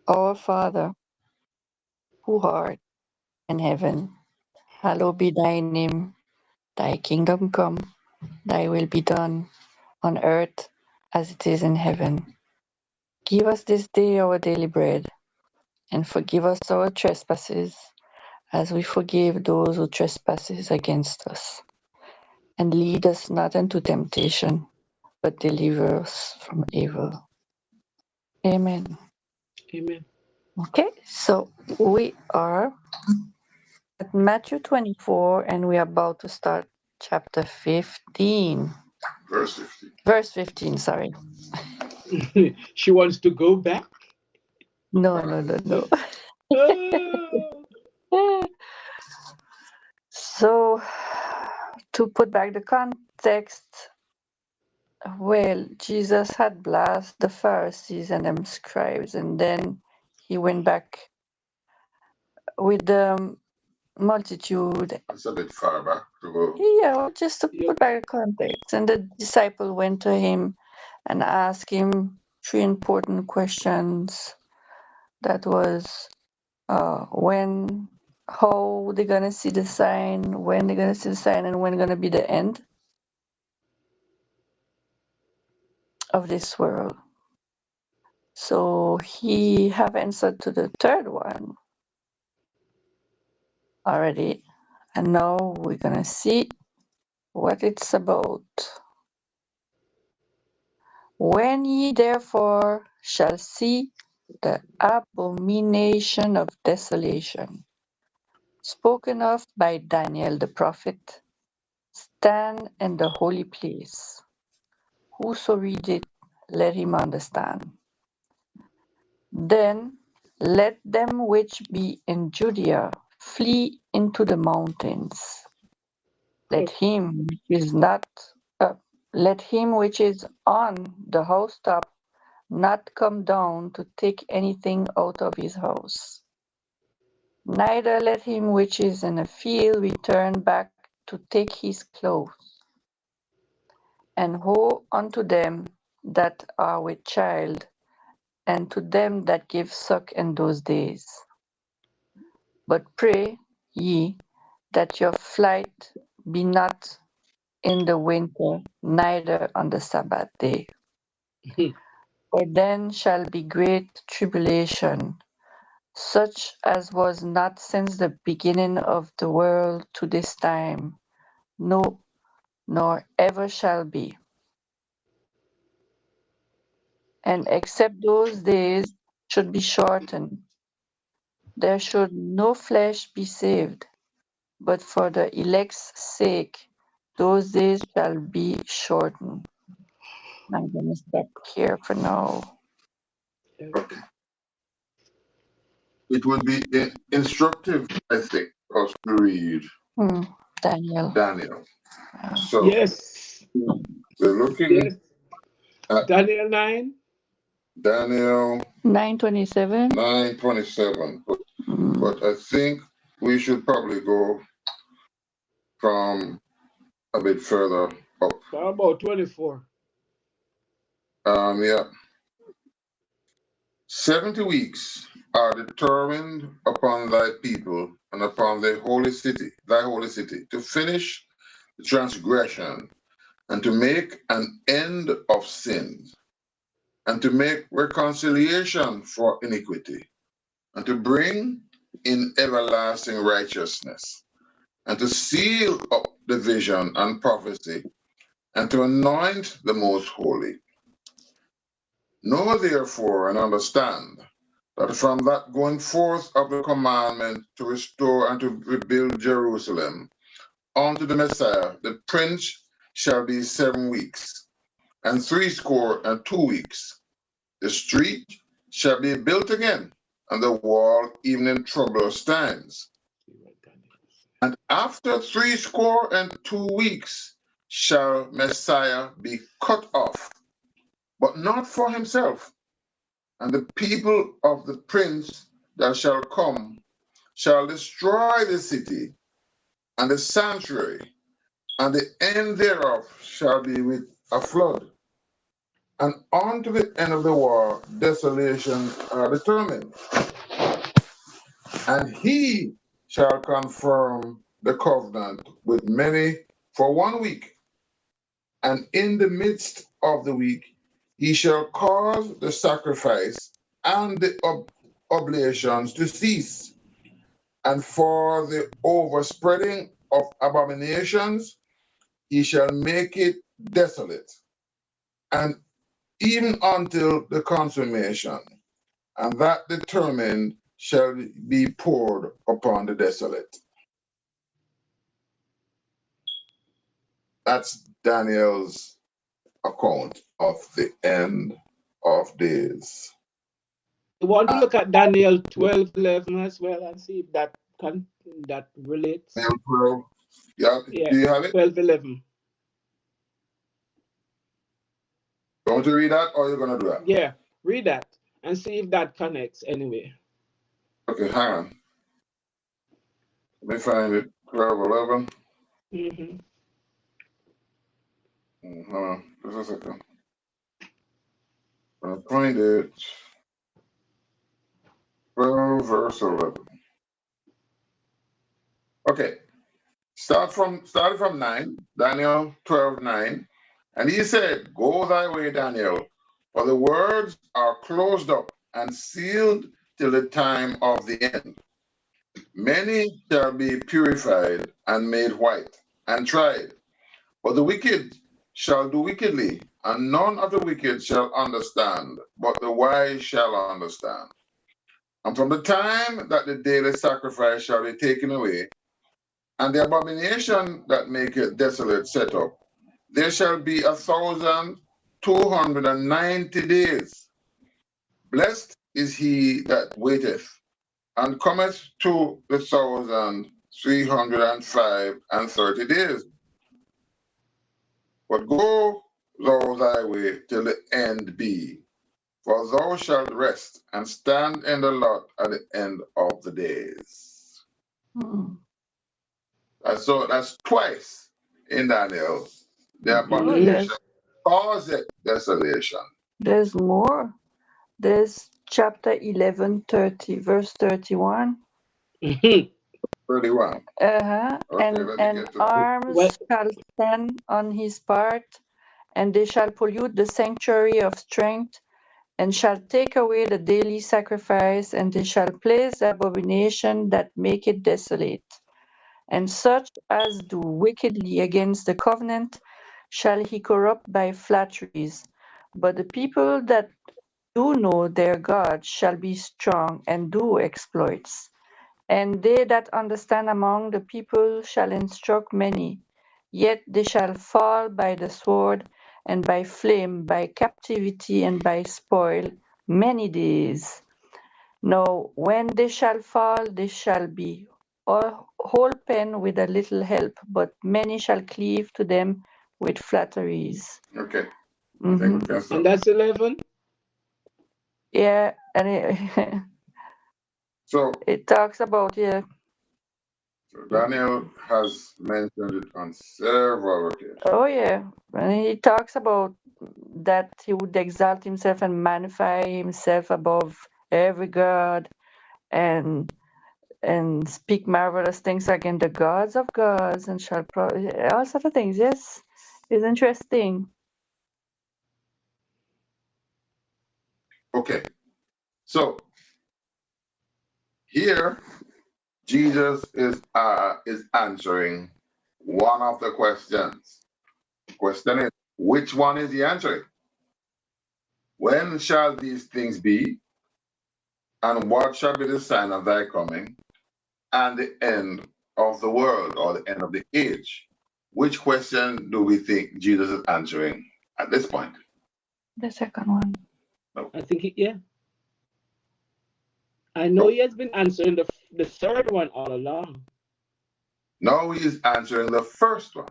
Our Father, who art in heaven, hallowed be thy name. Thy kingdom come, thy will be done, on earth as it is in heaven. Give us this day our daily bread, and forgive us our trespasses, as we forgive those who trespass against us. And lead us not into temptation, but deliver us from evil. Amen. Amen. Okay, so we are at Matthew 24, and we are about to start chapter 15. Verse 15. Verse 15, sorry. She wants to go back. No, no, no, no. Oh, So, to put back the context, well, Jesus had blasted the Pharisees and them scribes, and then he went back with the multitude. It's a bit far back to go. Yeah, well, just to yep. put back the context. And the disciple went to him and asked him three important questions. That was when, how they gonna see the sign, when they're gonna see the sign, and when gonna be the end of this world. So he have answered to the third one already, and now we're gonna see what it's about. When ye therefore shall see the abomination of desolation, spoken of by Daniel the prophet, stand in the holy place. Whoso readeth, let him understand. Then let them which be in Judea flee into the mountains. Let him which is not, let him which is on the housetop not come down to take anything out of his house. Neither let him which is in a field return back to take his clothes. And woe unto them that are with child, and to them that give suck in those days. But pray ye that your flight be not in the winter, neither on the Sabbath day. For then shall be great tribulation, such as was not since the beginning of the world to this time, no, nor ever shall be. And except those days should be shortened, there should no flesh be saved, but for the elect's sake, those days shall be shortened. I'm going to stop here for now. Okay. It would be instructive, I think, for us to read Daniel. Daniel. Yeah. So Yes. we're looking Yes. at Daniel 9. Daniel 9:27. 9:27. But I think we should probably go from a bit further up. How about 24? Yeah. 70 weeks are determined upon thy people and upon thy holy city, to finish the transgression and to make an end of sin and to make reconciliation for iniquity and to bring in everlasting righteousness and to seal up the vision and prophecy and to anoint the most holy. Know therefore and understand that from that going forth of the commandment to restore and to rebuild Jerusalem unto the Messiah, the prince shall be 7 weeks, and 62 weeks. The street shall be built again, and the wall even in troublous times. And after 62 weeks shall Messiah be cut off, but not for himself. And the people of the prince that shall come shall destroy the city and the sanctuary, and the end thereof shall be with a flood. and on to the end of the war, desolation are determined. And he shall confirm the covenant with many for 1 week. And in the midst of the week, he shall cause the sacrifice and the oblations to cease. And for the overspreading of abominations, he shall make it desolate, and even until the consummation, and that determined shall be poured upon the desolate. That's Daniel's account of the end of days. You want to look at Daniel 12:11 as well and see if that relates. Daniel 12. Yeah, Yeah, do you have it? 12:11. You want to read that or you're going to do that? Yeah, read that and see if that connects anyway. Okay, hang on. Let me find it. 12:11. Mm-hmm. Hold on, just a second. I'm going to find it. 12 verse 11. Okay, starting from 9, Daniel 12:9. And he said, Go thy way, Daniel, for the words are closed up and sealed till the time of the end. Many shall be purified and made white and tried. But the wicked shall do wickedly, and none of the wicked shall understand, but the wise shall understand. And from the time that the daily sacrifice shall be taken away, and the abomination that maketh desolate set up, there shall be 1,290 days. Blessed is he that waiteth, and cometh to the 1,330 days. But go thou thy way till the end be, for thou shalt rest and stand in the lot at the end of the days. Hmm. So that's twice in Daniel. The Oh, abomination causeth desolation. there's more. There's chapter 11:30, verse 31. 31. Uh-huh. Okay, And let me get to that. arms Well, shall stand on his part, and they shall pollute the sanctuary of strength, and shall take away the daily sacrifice, and they shall place the abomination that make it desolate. And such as do wickedly against the covenant shall he corrupt by flatteries. But the people that do know their God shall be strong and do exploits. And they that understand among the people shall instruct many. Yet they shall fall by the sword, and by flame, by captivity, and by spoil, many days. Now when they shall fall, they shall be holpen with a little help, but many shall cleave to them with flatteries. Okay, I think we Mhm. can stop. and that's 11. Yeah, and it, So, it talks about, yeah, so Daniel has mentioned it on several occasions. oh yeah, and he talks about that he would exalt himself and magnify himself above every god, and speak marvelous things against the gods of gods, and shall all sort of things. Yes, it's interesting. Okay, so here Jesus is answering one of the questions. Question is, which one is he answering? When shall these things be? And what shall be the sign of thy coming and the end of the world or the end of the age? Which question do we think Jesus is answering at this point? The second one. I think, yeah. I know he has been answering the third one all along. No, he is answering the first one.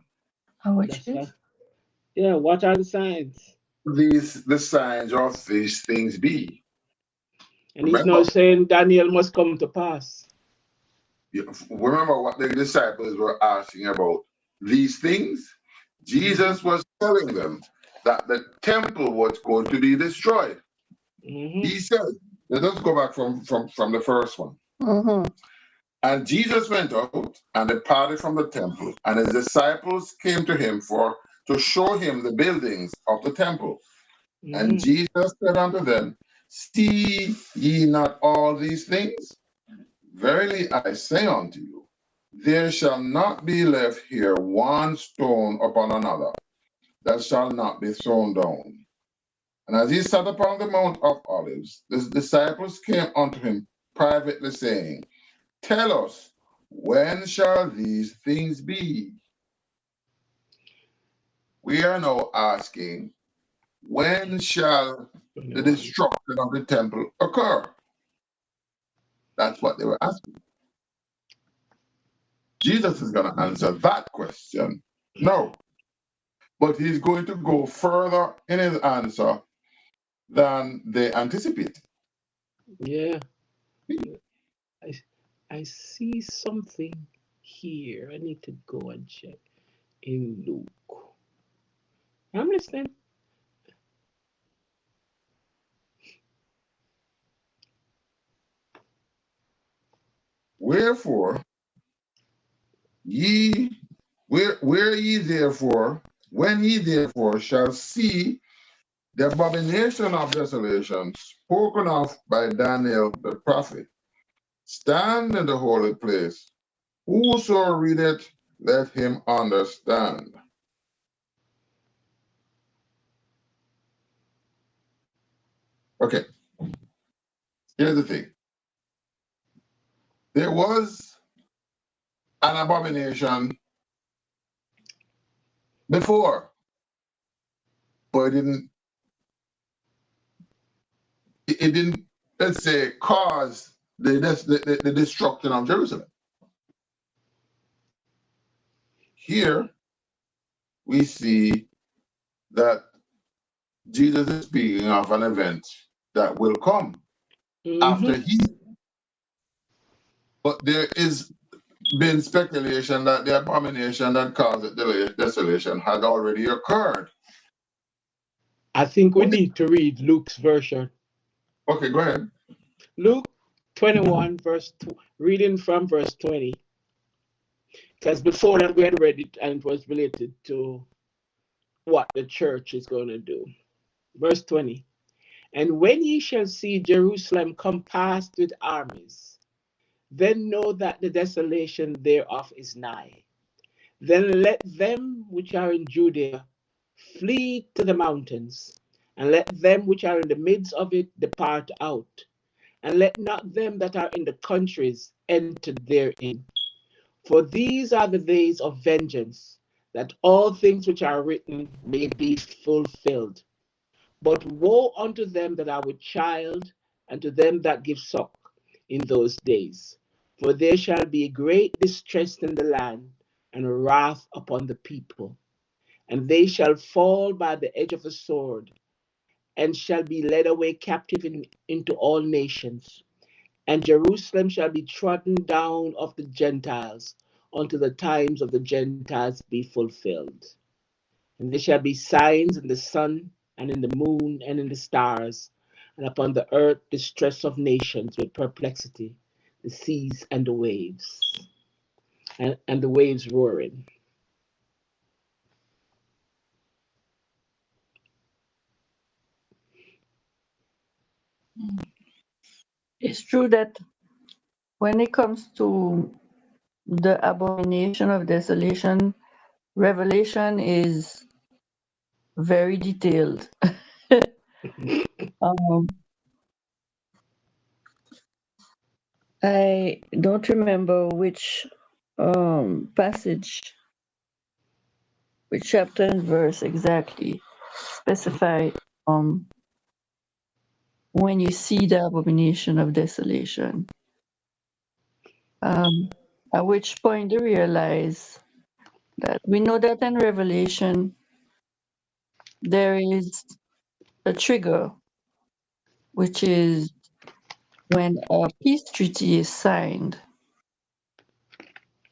Which That's is? right. Yeah, what are the signs? The signs of these things be. And he's Remember, now saying Daniel must come to pass. remember what the disciples were asking about these things? Jesus was telling them that the temple was going to be destroyed. Mm-hmm. He said, let us go back from the first one. Mm-hmm. And Jesus went out and departed from the temple, and his disciples came to him to show him the buildings of the temple. And Jesus said unto them, see ye not all these things? Verily I say unto you, there shall not be left here one stone upon another that shall not be thrown down. And as he sat upon the Mount of Olives, the disciples came unto him privately, saying, tell us, when shall these things be? We are now asking, when shall the destruction of the temple occur? That's what they were asking. Jesus is going to answer that question. No. But he's going to go further in his answer than they anticipate. Yeah. I see something here. I need to go and check in Luke. I'm listening. Wherefore, where ye therefore, when ye therefore shall see the abomination of desolation spoken of by Daniel the prophet, stand in the holy place. Whoso readeth, let him understand. Okay, here's the thing. There was an abomination before, but it didn't, let's say, cause the destruction of Jerusalem. Here we see that Jesus is speaking of an event that will come after he. But there is been speculation that the abomination that caused the desolation had already occurred. I think we need to read Luke's version. Okay, go ahead. Luke 21, reading from verse 20. Because before that, we had read it and it was related to what the church is going to do. Verse 20. And when ye shall see Jerusalem compassed with armies, then know that the desolation thereof is nigh. Then let them which are in Judea flee to the mountains, and let them which are in the midst of it depart out, and let not them that are in the countries enter therein. For these are the days of vengeance, that all things which are written may be fulfilled. But woe unto them that are with child, and to them that give suck in those days. For there shall be great distress in the land, and wrath upon the people. And they shall fall by the edge of the sword, and shall be led away captive into all nations. And Jerusalem shall be trodden down of the Gentiles, until the times of the Gentiles be fulfilled. And there shall be signs in the sun, and in the moon, and in the stars, and upon the earth distress of nations with perplexity, the seas and the waves, and the waves roaring. It's true that when it comes to the abomination of desolation, Revelation is very detailed. um, I don't remember which passage, which chapter and verse exactly specify when you see the abomination of desolation. At which point you realize that we know that in Revelation there is a trigger, which is when a peace treaty is signed.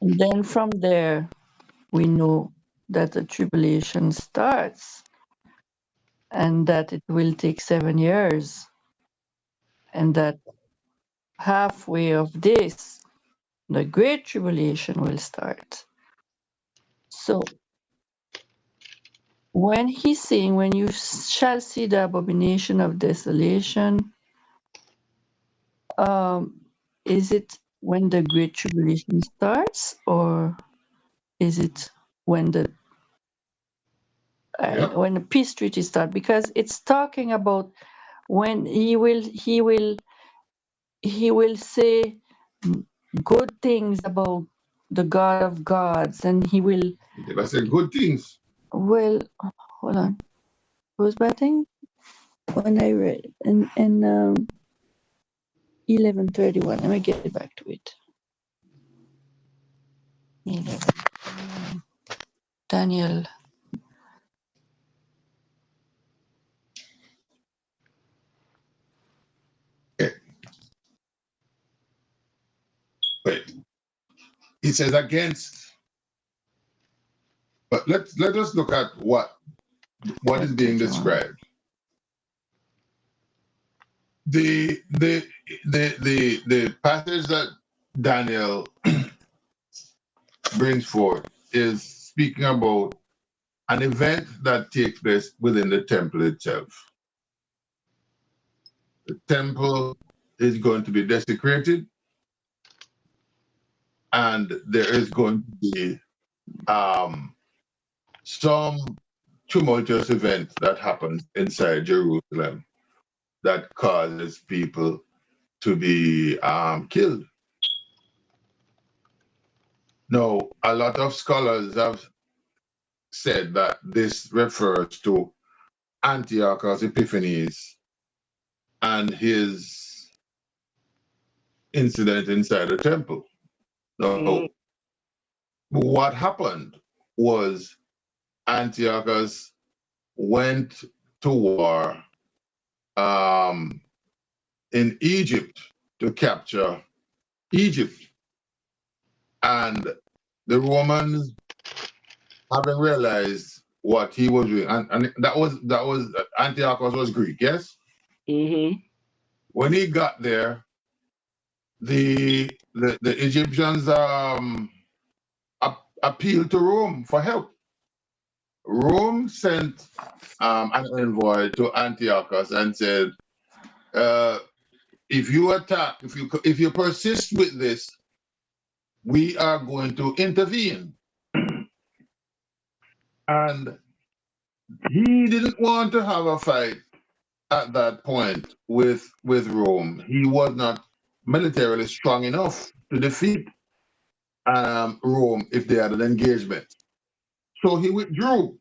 And then from there, we know that the tribulation starts. and that it will take 7 years, and that halfway of this, the Great Tribulation will start. So when he's saying, when you shall see the abomination of desolation, is it when the Great Tribulation starts, or is it when the when the peace treaty starts? Because it's talking about when he will say good things about the God of gods, and he will. I said good things. Well, hold on. What was bad thing? When I read in 11:31. Let me get back to it. 11. Daniel. Okay. Wait. It says against, but let us look at what is being described. The passage that Daniel brings forth is speaking about an event that takes place within the temple itself. The temple is going to be desecrated, and there is going to be some tumultuous event that happens inside Jerusalem that causes people to be killed. Now, a lot of scholars have said that this refers to Antiochus Epiphanes and his incident inside the temple. Now, what happened was Antiochus went to war in Egypt to capture Egypt. And the Romans, having realized what he was doing, and that was Antiochus was Greek, yes? Mm-hmm. When he got there, the Egyptians appealed to Rome for help. Rome sent an envoy to Antiochus and said, if you attack, if you persist with this, we are going to intervene. And he didn't want to have a fight at that point with Rome. He was not militarily strong enough to defeat Rome if they had an engagement. So he withdrew.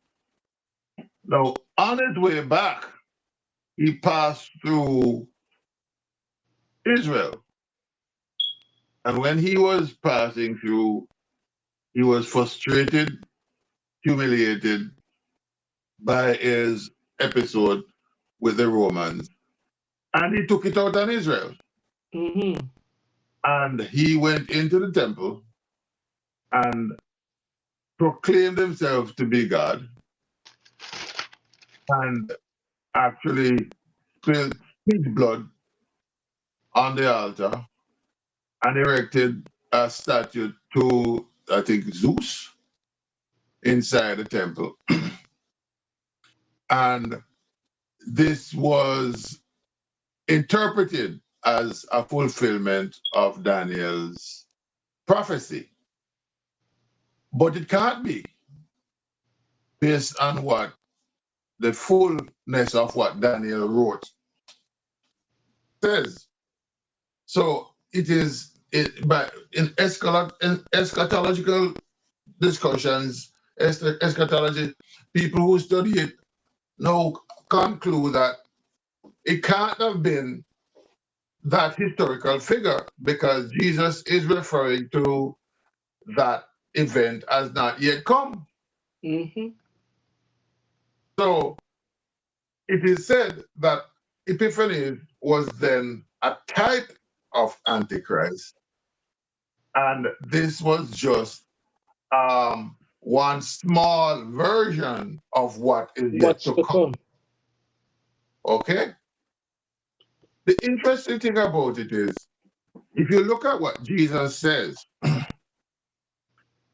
Now, on his way back, he passed through Israel. And when he was passing through, he was frustrated, humiliated by his episode with the Romans. And he took it out on Israel. Mm-hmm. And he went into the temple and proclaimed himself to be God and actually spilled his blood on the altar and erected a statue to, I think, Zeus inside the temple. And this was interpreted as a fulfillment of Daniel's prophecy. But it can't be, based on what the fullness of what Daniel wrote says. So but in eschatological discussions, eschatology, people who study it now conclude that it can't have been that historical figure because Jesus is referring to that event as not yet come. Mm-hmm. So it is said that Epiphanes was then a type of Antichrist, and this was just one small version of what is yet What's to to come. come? Okay? The interesting thing about it is, if you look at what Jesus says,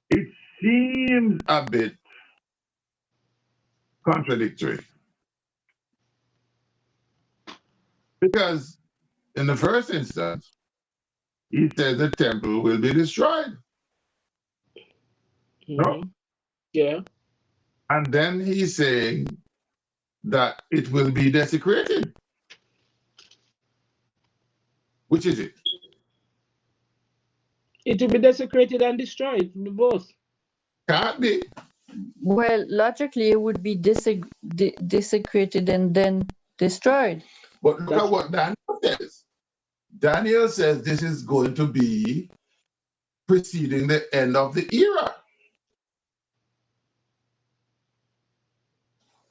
it seems a bit contradictory. Because in the first instance, he says the temple will be destroyed. No? Yeah. And then he's saying that it will be desecrated. Which is it? It will be desecrated and destroyed. Both. Can't be. Well, logically, it would be desecrated and then destroyed. But look at what Daniel says. Daniel says this is going to be preceding the end of the era.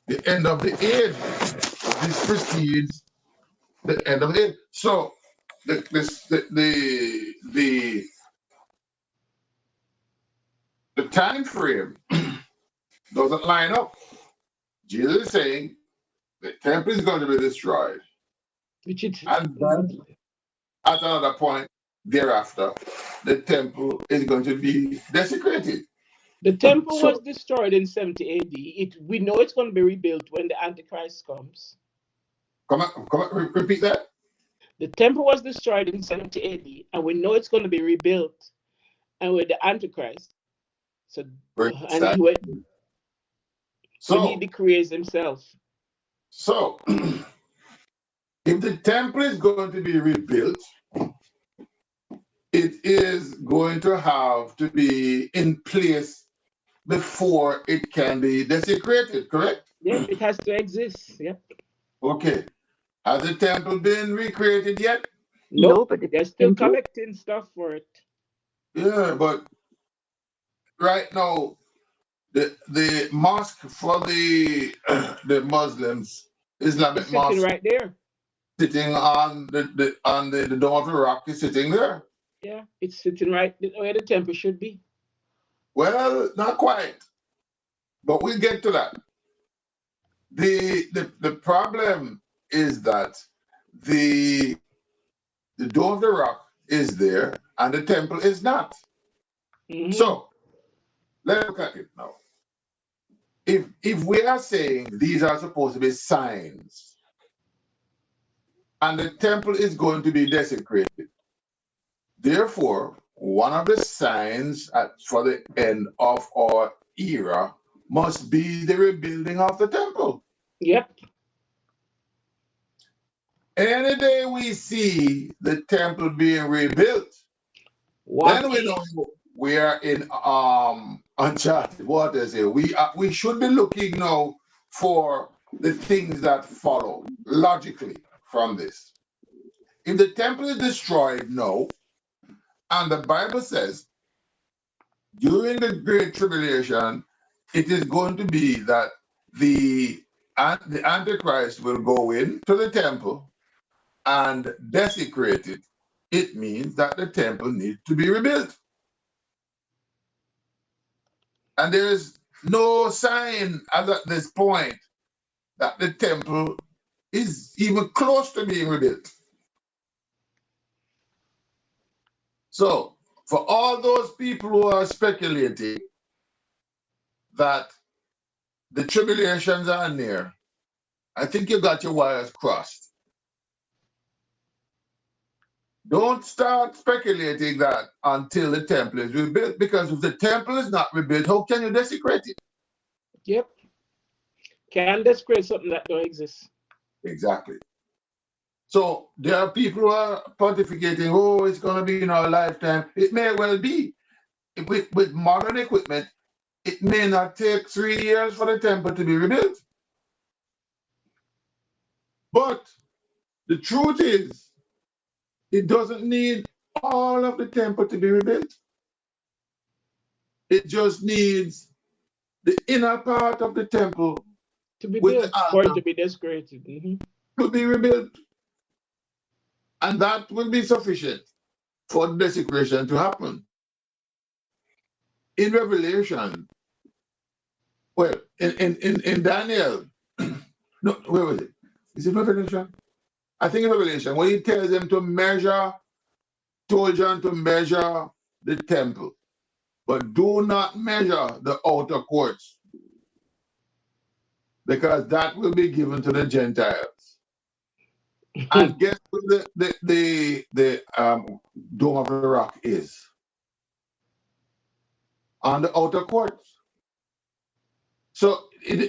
The end of the age. This precedes the end of the age. So the time frame doesn't line up. Jesus is saying the temple is going to be destroyed. Which it And then at another point thereafter, the temple is going to be desecrated. The temple was destroyed in 70 AD. We know it's going to be rebuilt when the Antichrist comes. Come on, repeat that. The temple was destroyed in 70 AD, and we know it's going to be rebuilt, and with the Antichrist. So, and he went. So he decrees himself. So, if the temple is going to be rebuilt, it is going to have to be in place before it can be desecrated, correct? Yep, it has to exist. Yep. Okay. Has the temple been recreated yet? No, but they're still collecting stuff for it. Yeah, but right now, the mosque for the Muslims, Islamic mosque, sitting right there. Sitting on the dome of the rock is sitting there. Yeah, it's sitting right where the temple should be. Well, not quite, but we'll get to that. The problem is that the dome of the rock is there and the temple is not. Mm-hmm. So let's look at it now. If we are saying these are supposed to be signs and the temple is going to be desecrated, therefore, one of the signs for the end of our era must be the rebuilding of the temple. Yep. Any day we see the temple being rebuilt, then we know we are in uncharted waters here. We should be looking now for the things that follow logically from this. If the temple is destroyed, no. And the Bible says during the Great Tribulation, it is going to be that the Antichrist will go into the temple and desecrate it. It means that the temple needs to be rebuilt. And there is no sign at this point that the temple is even close to being rebuilt. So, for all those people who are speculating that the tribulations are near, I think you got your wires crossed. Don't start speculating that until the temple is rebuilt, because if the temple is not rebuilt, how can you desecrate it? Yep. Can desecrate something that don't exist. Exactly. So there are people who are pontificating, oh, it's going to be in our lifetime. It may well be. With modern equipment, it may not take 3 years for the temple to be rebuilt. But the truth is, it doesn't need all of the temple to be rebuilt. It just needs the inner part of the temple to be built, for it to be desecrated. To be rebuilt. And that will be sufficient for the desecration to happen. In Revelation, well, in Daniel, no, where was it? Is it Revelation? I think it's Revelation, when he tells them to measure, told John to measure the temple, but do not measure the outer courts, because that will be given to the Gentiles. And guess what the Dome of the Rock is? On the outer courts. So it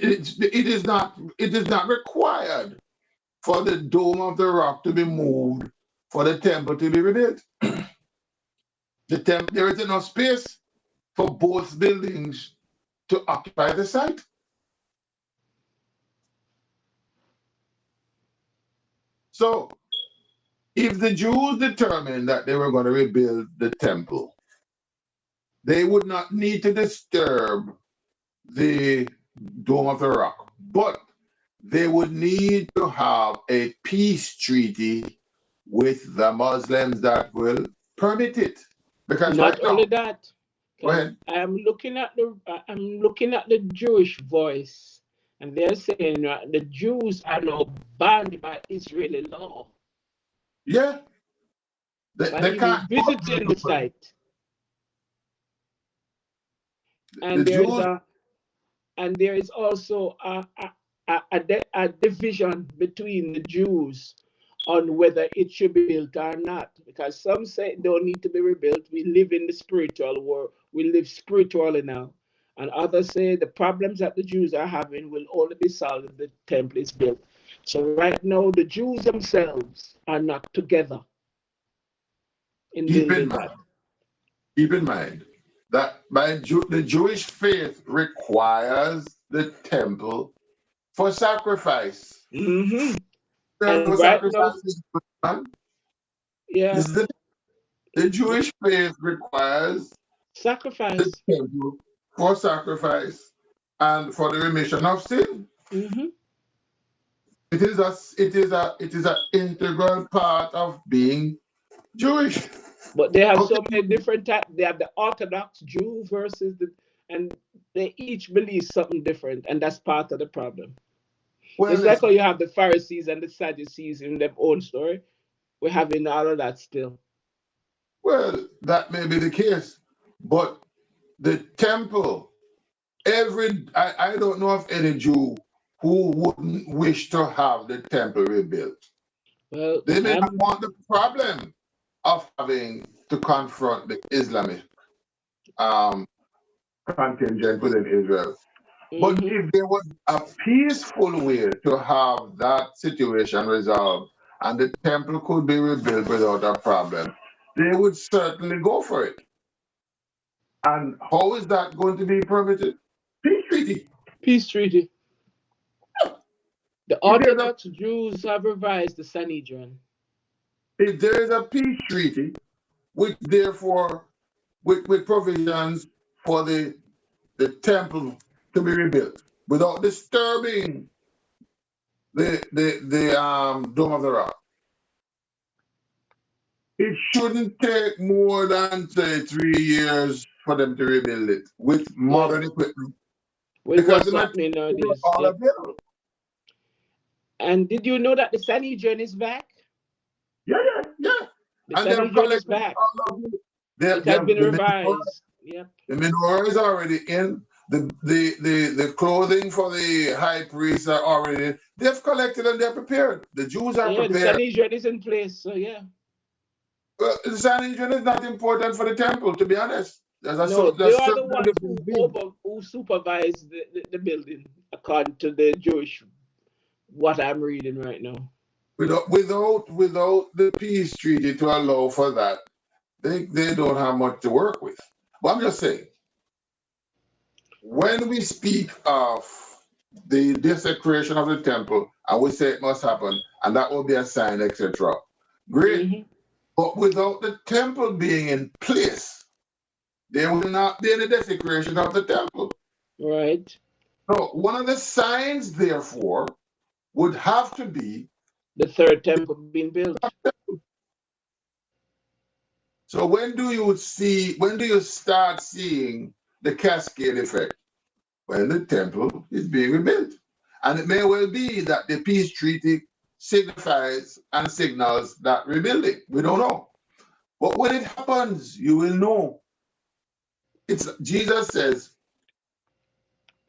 is not required for the Dome of the Rock to be moved for the temple to be rebuilt. There is enough space for both buildings to occupy the site. So if the Jews determined that they were going to rebuild the temple, they would not need to disturb the Dome of the Rock, but they would need to have a peace treaty with the Muslims that will permit it. Because Not right now, only that, go ahead. I'm looking at the Jewish Voice, and they're saying the Jews are now banned by Israeli law. Yeah. By They even can't visiting the site. And the there is also a division between the Jews on whether it should be built or not, because some say it don't need to be rebuilt. We live in the spiritual world. We live spiritually now. And others say the problems that the Jews are having will only be solved if the temple is built. So right now, the Jews themselves are not together in building that. Keep in mind that the Jewish faith requires the temple for sacrifice. Mm-hmm. For right now, yeah, the Jewish faith requires sacrifice the temple for sacrifice and for the remission of sin. Mm-hmm. It is an integral part of being Jewish. But they have so many different types. They have the Orthodox Jew versus and they each believe something different, and that's part of the problem. Well, it's like how you have the Pharisees and the Sadducees in their own story. We're having all of that still. Well, that may be the case, but the temple, I don't know of any Jew who wouldn't wish to have the temple rebuilt. Well, they may not want the problem of having to confront the Islamic contingent within Israel. But if there was a peaceful way to have that situation resolved and the temple could be rebuilt without a problem, they would certainly go for it. And how is that going to be permitted? Peace treaty. Peace treaty. The Orthodox Jews have revised the Sanhedrin. If there is a peace treaty, which therefore, with provisions for the temple to be rebuilt without disturbing the Dome of the Rock, it shouldn't take more than, say, 3 years for them to rebuild it with modern equipment. Because what's happening nowadays. Yeah. And did you know that the Sanhedrin is back? Yeah. The Sanhedrin is back. It has been revised. Yep. The menorah is already in. The clothing for the high priests are already in. They've collected and they're prepared. The Jews are prepared. The Sanhedrin is in place, so yeah. Well, the Sanhedrin is not important for the temple, to be honest. They are the ones who supervise the building, according to the Jewish, what I'm reading right now. Without the peace treaty to allow for that, they don't have much to work with. But I'm just saying, when we speak of the desecration of the temple, and we say it must happen, and that will be a sign, etc. Great. But without the temple being in place, there will not be any desecration of the temple. Right. So one of the signs, therefore, would have to be the third temple being built. So when do you start seeing the cascade effect? When the temple is being rebuilt. And it may well be that the peace treaty signifies and signals that rebuilding. We don't know. But when it happens, you will know. Jesus says,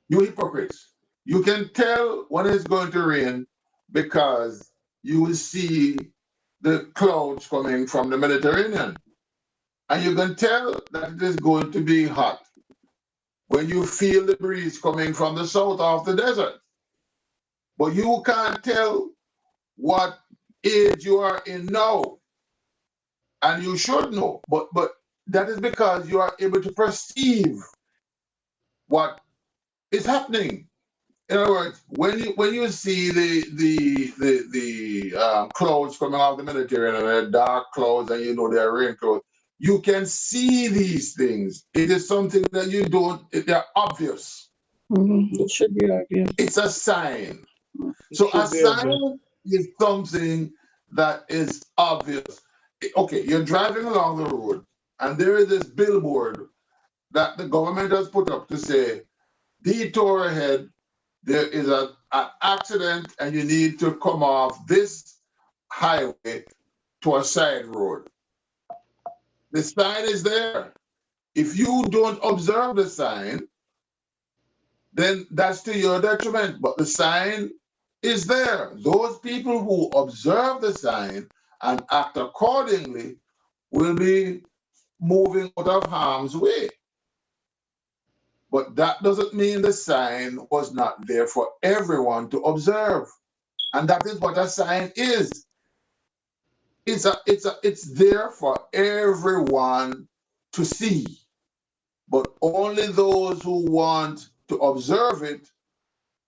you hypocrites, you can tell when it's going to rain because you will see the clouds coming from the Mediterranean. And you can tell that it is going to be hot when you feel the breeze coming from the south of the desert. But you can't tell what age you are in now. And you should know. But that is because you are able to perceive what is happening. In other words, when you see the clouds coming out of the Mediterranean, and they're dark clouds, and you know they're rain clouds, you can see these things. It is something that you don't. They're obvious. It should be obvious. It's a sign. It So a should be obvious. sign is something that is obvious. Okay, you're driving along the road, and there is this billboard that the government has put up to say, detour ahead, there is an accident and you need to come off this highway to a side road. The sign is there. If you don't observe the sign, then that's to your detriment. But the sign is there. Those people who observe the sign and act accordingly will be moving out of harm's way. But that doesn't mean the sign was not there for everyone to observe. And that is what a sign is. It's there for everyone to see. But only those who want to observe it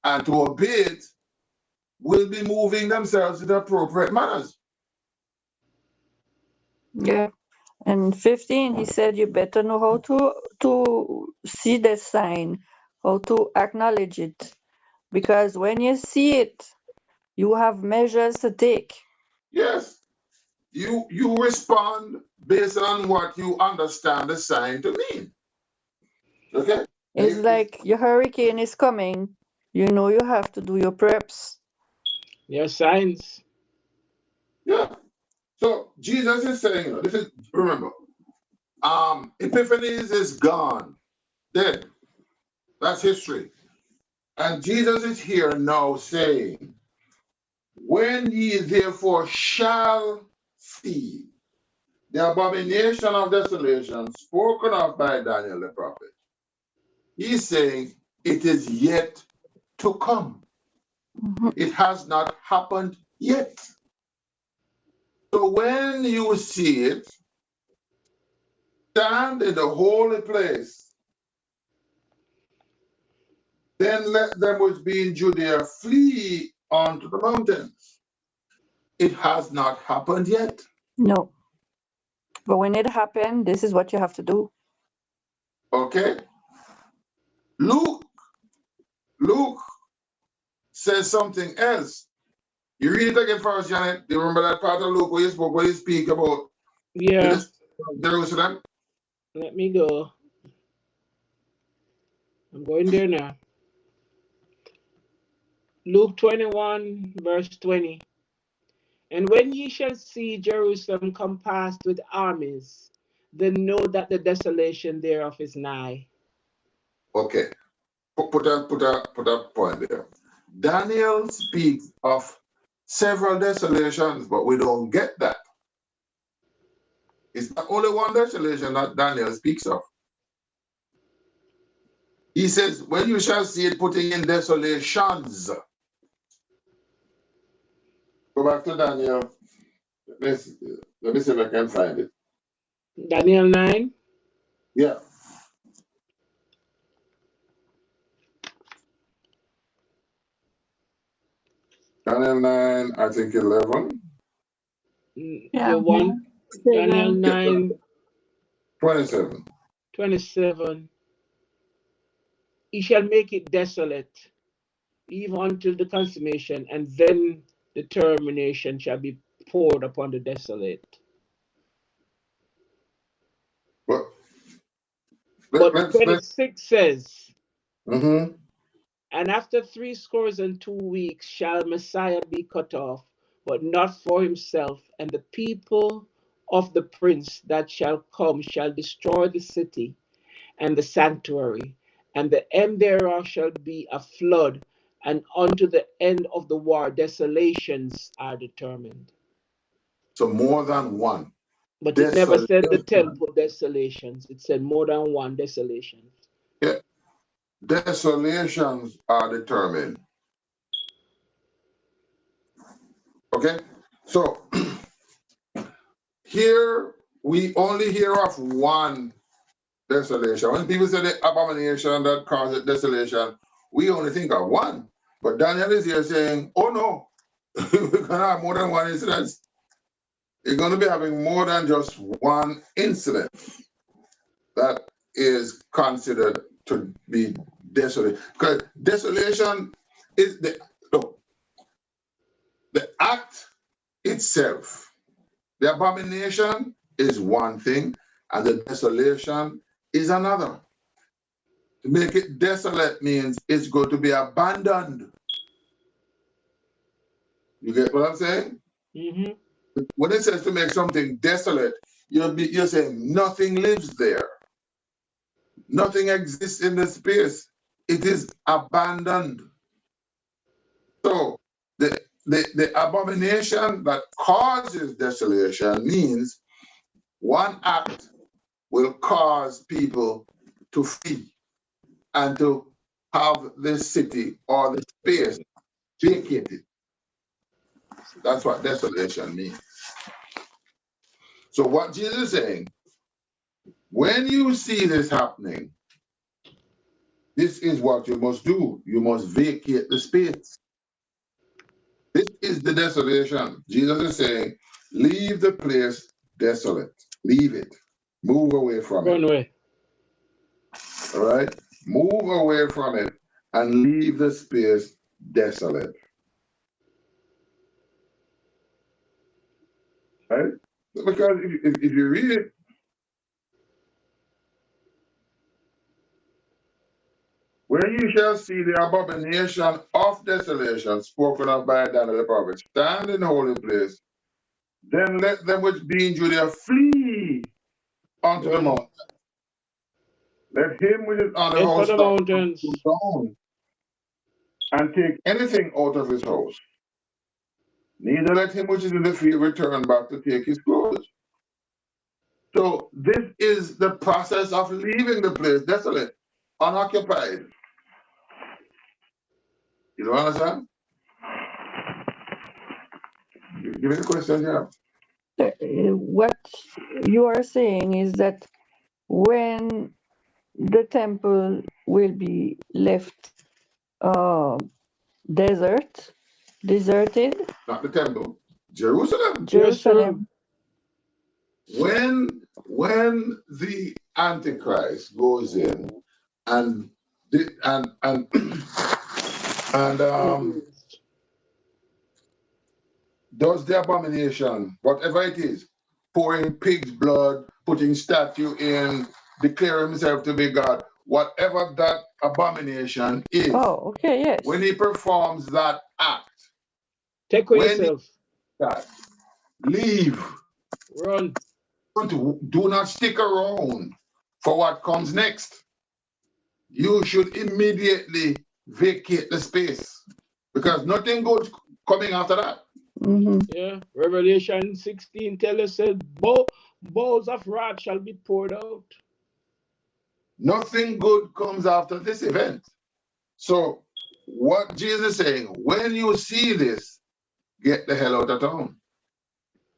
and to obey it will be moving themselves in appropriate manners. Yeah. And 15, he said you better know how to see the sign, how to acknowledge it. Because when you see it, you have measures to take. Yes, you respond based on what you understand the sign to mean. Okay? It's like your hurricane is coming. You know you have to do your preps. There are signs. Yeah. So Jesus is saying, this is, remember, Epiphanies is gone, dead. That's history. And Jesus is here now saying, when ye therefore shall see the abomination of desolation spoken of by Daniel the prophet, he's saying it is yet to come. It has not happened yet. So when you see it, stand in the holy place. Then let them which be in Judea flee unto the mountains. It has not happened yet. No. But when it happened, this is what you have to do. Okay? Luke says something else. You read it again for us, Janet. Do you remember that part of Luke where you speak about Yeah. Jerusalem? Let me go. I'm going there now. Luke 21, verse 20. And when ye shall see Jerusalem compassed with armies, then know that the desolation thereof is nigh. Okay. Put a point there. Daniel speaks of several desolations, but we don't get that. It's not only one desolation that Daniel speaks of. He says, when you shall see it putting in desolations. Go back to Daniel. Let me see if I can find it. Daniel 9. Yeah. Daniel 9, I think 11. The one. Daniel 9. 27. 27. He shall make it desolate, even until the consummation, and then the termination shall be poured upon the desolate. But 26 says, mm-hmm. and after 62 weeks shall Messiah be cut off, but not for himself. And the people of the prince that shall come shall destroy the city and the sanctuary, and the end thereof shall be a flood, and unto the end of the war desolations are determined. So more than one. But it never said the Desolation. temple desolations. It said more than one desolation. Yeah. Desolations are determined. Okay? So here we only hear of one desolation. When people say the abomination that causes desolation, we only think of one. But Daniel is here saying, oh no, we're going to have more than one incident. You're going to be having more than just one incident that is considered to be desolate. Because desolation is the act itself. The abomination is one thing, and the desolation is another. To make it desolate means it's going to be abandoned. You get what I'm saying? Mm-hmm. When it says to make something desolate, you're saying nothing lives there. Nothing exists in the space. It is abandoned. So the abomination that causes desolation means one act will cause people to flee and to have the city or the space vacated. That's what desolation means. So what Jesus is saying, when you see this happening, this is what you must do. You must vacate the space. This is the desolation. Jesus is saying, leave the place desolate. Leave it. Move away from Run it. away. All right? Move away from it and leave the space desolate. Right? Because if you read it, when you shall see the abomination of desolation spoken of by Daniel the prophet, stand in the holy place, then let them which be in Judea flee unto the mountain. Let him which is on the Get for the housetop mountains. go down and take anything out of his house. Neither let him which is in the field return back to take his clothes. So this is the process of leaving the place desolate, unoccupied. You don't understand? Give me the question, yeah. What you are saying is that when the temple will be left deserted, Not the temple, Jerusalem. Jerusalem. When the Antichrist goes in and and does the abomination, whatever it is, pouring pig's blood, putting statue in, declaring himself to be God, whatever that abomination is. Oh, okay, yes. When he performs that act, take away yourself. Leave. Run. Do not stick around for what comes next. You should immediately vacate the space because nothing good coming after that. Mm-hmm. Yeah, Revelation 16 tells us that bowls of wrath shall be poured out. Nothing good comes after this event. So what Jesus is saying, when you see this, get the hell out of town.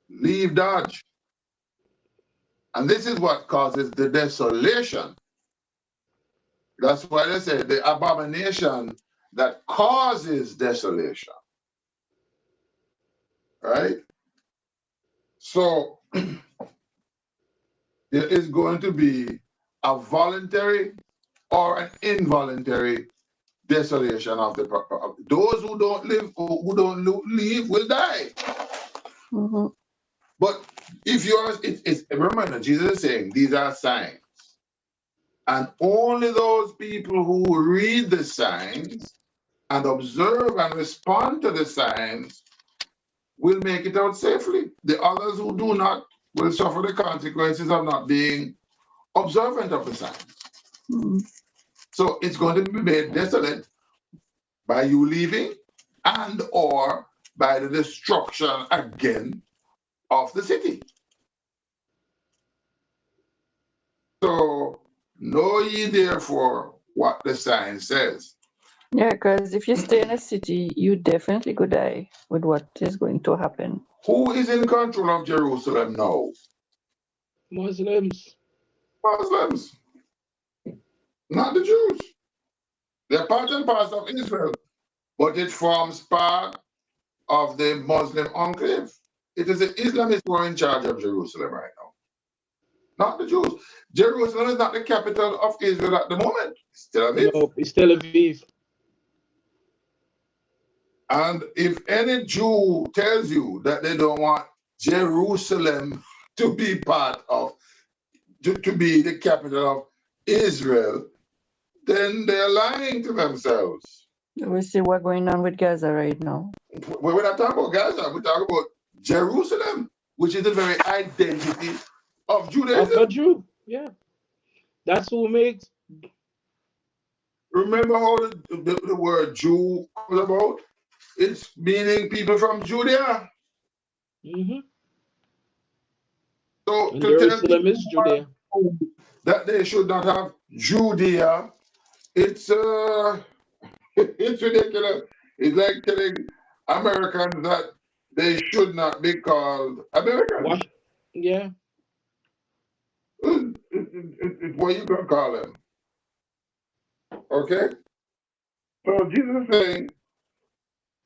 Leave Dodge. And this is what causes the desolation. That's why they say the abomination that causes desolation. Right? So there is going to be a voluntary or an involuntary desolation of the those who don't live, who don't leave will die. Mm-hmm. But if you're, it's remember, Jesus is saying these are signs, and only those people who read the signs and observe and respond to the signs will make it out safely. The others who do not will suffer the consequences of not being observant of the sign. Mm. So it's going to be made desolate by you leaving and or by the destruction again of the city. So know ye therefore what the sign says. Yeah, because if you stay in a city, you definitely could die with what is going to happen. Who is in control of Jerusalem now? Muslims. Muslims, not the Jews. They're part and parcel of Israel, but it forms part of the Muslim enclave. It is the Islamists who are in charge of Jerusalem right now, not the Jews. Jerusalem is not the capital of Israel at the moment. It's Tel Aviv. No, it's Tel Aviv. And if any Jew tells you that they don't want Jerusalem to be part of, to be the capital of Israel, then they're lying to themselves. We see what's going on with Gaza right now. We're not talking about Gaza, we're talking about Jerusalem, which is the very identity of Of Judaism. a Jew. Yeah. That's who makes. Remember how the word Jew comes about? It's meaning people from Judea. Mm-hmm. So And to tell Jerusalem is Judea. people that they should not have Judea, it's it's ridiculous. It's like telling Americans that they should not be called Americans. Wash. Yeah. It's what you gonna call them. Okay? So Jesus is saying,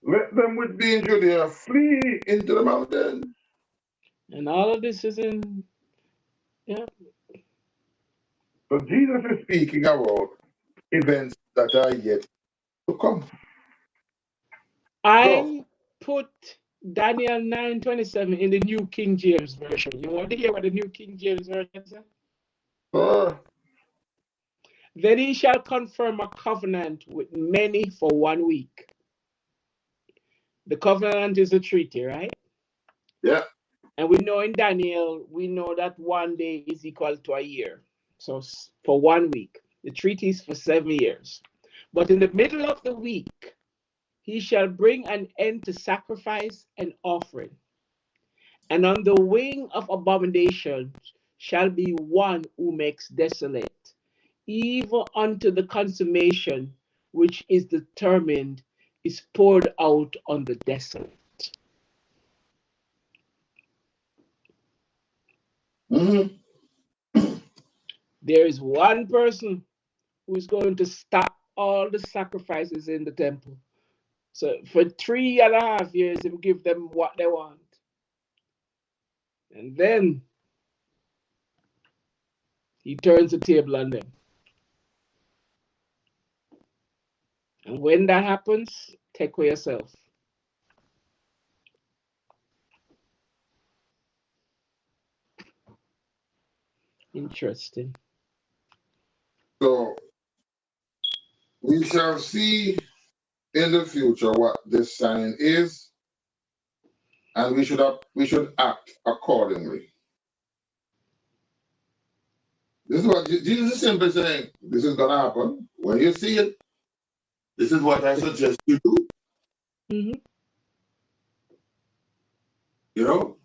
let them which be in Judea flee into the mountains. And all of this is in. Yeah. So Jesus is speaking about events that are yet to come. I put Daniel 9:27 in the New King James Version. You want to hear what the New King James Version says? Then he shall confirm a covenant with many for 1 week. The covenant is a treaty, right? Yeah. And we know in Daniel, we know that 1 day is equal to a year. So for 1 week, the treaty is for 7 years. But in the middle of the week, he shall bring an end to sacrifice and offering. And on the wing of abomination shall be one who makes desolate, even unto the consummation which is determined is poured out on the desolate. Mm-hmm. There is one person who is going to stop all the sacrifices in the temple. So for 3.5 years, he will give them what they want. And then he turns the table on them. And when that happens, take for yourself. Interesting. So we shall see in the future what this sign is, and we should act accordingly. This is what Jesus is simply saying. This is gonna happen. When you see it, this is what I suggest you do. Mm-hmm. You know?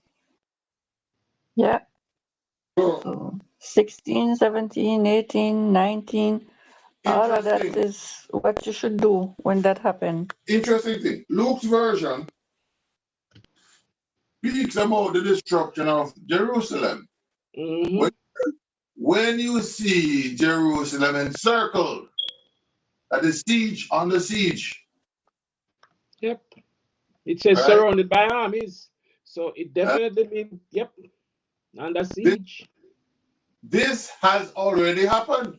Yeah. So So 16, 17, 18, 19, all of that interesting, is what you should do when that happens. interesting thing. Luke's version speaks about the destruction of Jerusalem. Mm-hmm. When you see Jerusalem encircled, at the siege, on the siege, Yep. It says right? surrounded by armies. So it definitely means, yep, under siege. This has already happened.